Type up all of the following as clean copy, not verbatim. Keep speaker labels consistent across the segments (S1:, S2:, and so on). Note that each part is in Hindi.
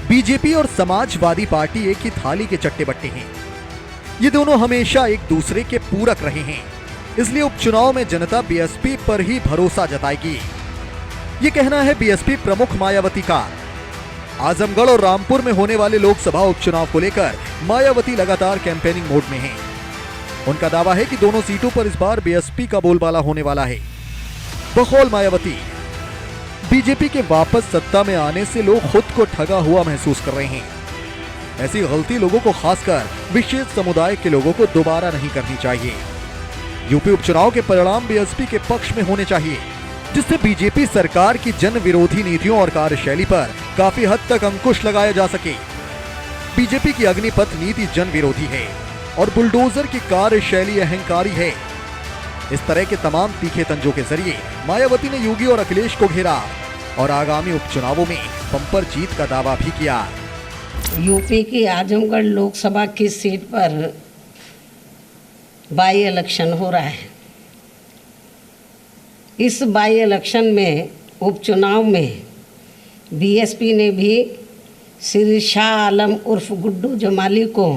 S1: बीजेपी और समाजवादी पार्टी एक ही थाली के चट्टे बट्टे हैं। ये दोनों हमेशा एक दूसरे के पूरक रहे हैं, इसलिए उपचुनाव में जनता बीएसपी पर ही भरोसा जताएगी। ये कहना है बीएसपी प्रमुख मायावती का। आजमगढ़ और रामपुर में होने वाले लोकसभा उपचुनाव को लेकर मायावती लगातार कैंपेनिंग मोड में हैं। उनका दावा है कि दोनों सीटों पर इस बार बीएसपी का बोलबाला होने वाला है। बकौल मायावती, बीजेपी के वापस सत्ता में आने से लोग खुद को ठगा हुआ महसूस कर रहे हैं। ऐसी गलती लोगों को, खासकर विशेष समुदाय के लोगों को दोबारा नहीं करनी चाहिए। यूपी उपचुनाव के परिणाम बीएसपी के पक्ष में होने चाहिए, जिससे बीजेपी सरकार की जन विरोधी नीतियों और कार्यशैली पर काफी हद तक अंकुश लगाया जा सके। बीजेपी की अग्निपथ नीति जन विरोधी है और बुलडोजर की कार्यशैली अहंकारी है। इस तरह के तमाम तीखे तंजों के जरिए मायावती ने योगी और अखिलेश को घेरा और आगामी उपचुनावों में बम्पर जीत का दावा भी किया।
S2: यूपी की आजमगढ़ लोकसभा की सीट पर बाई इलेक्शन हो रहा है। इस बाई इलेक्शन में, उपचुनाव में बीएसपी ने भी श्री शाह आलम उर्फ गुड्डू जमाली को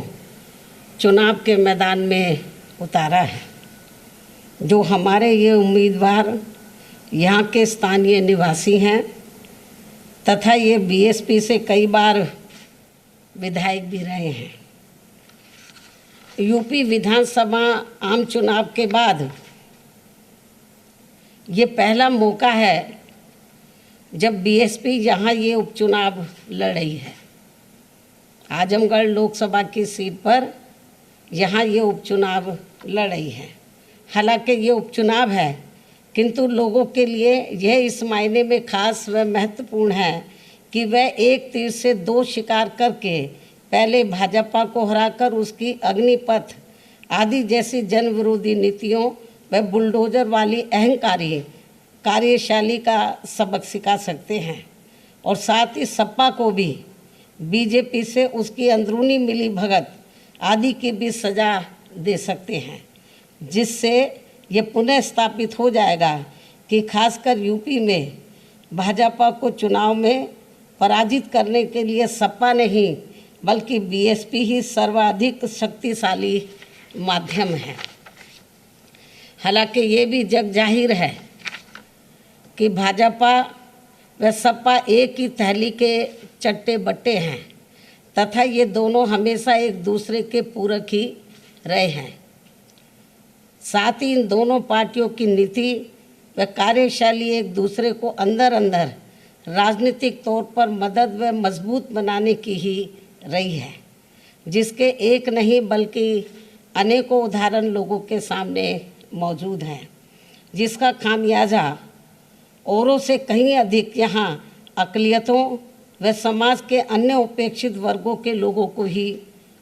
S2: चुनाव के मैदान में उतारा है। जो हमारे ये उम्मीदवार यहाँ के स्थानीय निवासी हैं तथा ये बीएसपी से कई बार विधायक भी रहे हैं। यूपी विधानसभा आम चुनाव के बाद ये पहला मौका है जब बीएसपी यहाँ ये उपचुनाव लड़ रही है। आजमगढ़ लोकसभा की सीट पर यहाँ ये उपचुनाव लड़ रही है। हालांकि ये उपचुनाव है, किंतु लोगों के लिए यह इस मायने में खास व महत्वपूर्ण है कि वह एक तीर से दो शिकार करके पहले भाजपा को हराकर उसकी अग्निपथ आदि जैसी जन विरोधी नीतियों व बुलडोजर वाली अहंकारी कार्यशैली का सबक सिखा सकते हैं और साथ ही सपा को भी बीजेपी से उसकी अंदरूनी मिली भगत आदि की भी सजा दे सकते हैं, जिससे ये पुनः स्थापित हो जाएगा कि खासकर यूपी में भाजपा को चुनाव में पराजित करने के लिए सपा नहीं बल्कि बीएसपी ही सर्वाधिक शक्तिशाली माध्यम है। हालांकि ये भी जग जाहिर है कि भाजपा व सपा एक ही थैली के चट्टे बट्टे हैं तथा ये दोनों हमेशा एक दूसरे के पूरक ही रहे हैं। साथ ही इन दोनों पार्टियों की नीति व कार्यशैली एक दूसरे को अंदर अंदर राजनीतिक तौर पर मदद व मजबूत बनाने की ही रही है, जिसके एक नहीं बल्कि अनेकों उदाहरण लोगों के सामने मौजूद हैं, जिसका खामियाजा औरों से कहीं अधिक यहाँ अक़लियतों व समाज के अन्य उपेक्षित वर्गों के लोगों को ही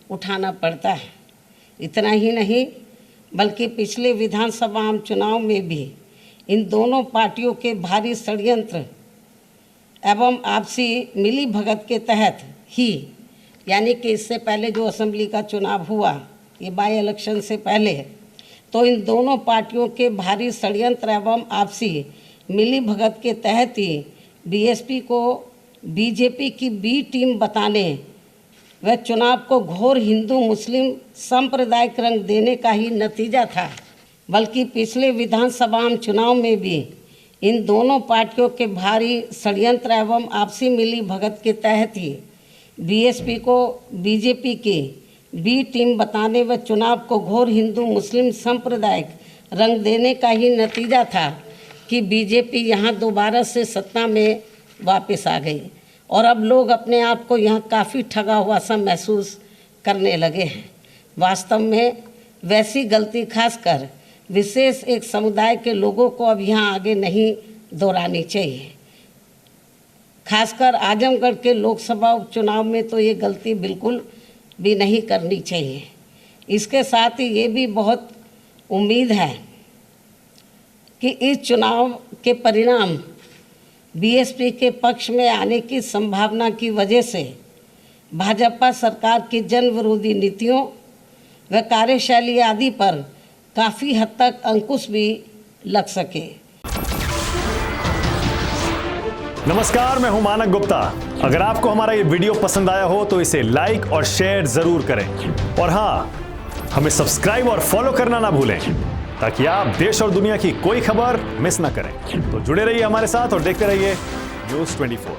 S2: उठाना पड़ता है। इतना ही नहीं बल्कि पिछले विधानसभा आम चुनाव में भी इन दोनों पार्टियों के भारी षड्यंत्र एवं आपसी मिली भगत के तहत ही, यानी कि इससे पहले जो असेंबली का चुनाव हुआ, ये बाई इलेक्शन से पहले, तो इन दोनों पार्टियों के भारी षड्यंत्र एवं आपसी मिली भगत के तहत ही बीएसपी को बीजेपी की बी टीम बताने व चुनाव को घोर हिंदू मुस्लिम सांप्रदायिक रंग देने का ही नतीजा था। बल्कि पिछले विधानसभा आम चुनाव में भी इन दोनों पार्टियों के भारी षड्यंत्र एवं आपसी मिली भगत के तहत ही बीएसपी को बीजेपी की बी टीम बताने व चुनाव को घोर हिंदू मुस्लिम सांप्रदायिक रंग देने का ही नतीजा था कि बीजेपी यहाँ दोबारा से सत्ता में वापस आ गई और अब लोग अपने आप को यहाँ काफ़ी ठगा हुआ सा महसूस करने लगे हैं। वास्तव में वैसी गलती खासकर विशेष एक समुदाय के लोगों को अब यहाँ आगे नहीं दोहरानी चाहिए। खासकर आजमगढ़ के लोकसभा उपचुनाव में तो ये गलती बिल्कुल भी नहीं करनी चाहिए। इसके साथ ही ये भी बहुत उम्मीद है कि इस चुनाव के परिणाम बीएसपी के पक्ष में आने की संभावना की वजह से भाजपा सरकार की जन विरोधी नीतियों व कार्यशैली आदि पर काफ़ी हद तक अंकुश भी लग सके।
S3: नमस्कार, मैं हूं मानक गुप्ता। अगर आपको हमारा ये वीडियो पसंद आया हो तो इसे लाइक और शेयर जरूर करें और हाँ, हमें सब्सक्राइब और फॉलो करना ना भूलें ताकि आप देश और दुनिया की कोई खबर मिस ना करें। तो जुड़े रहिए हमारे साथ और देखते रहिए News 24।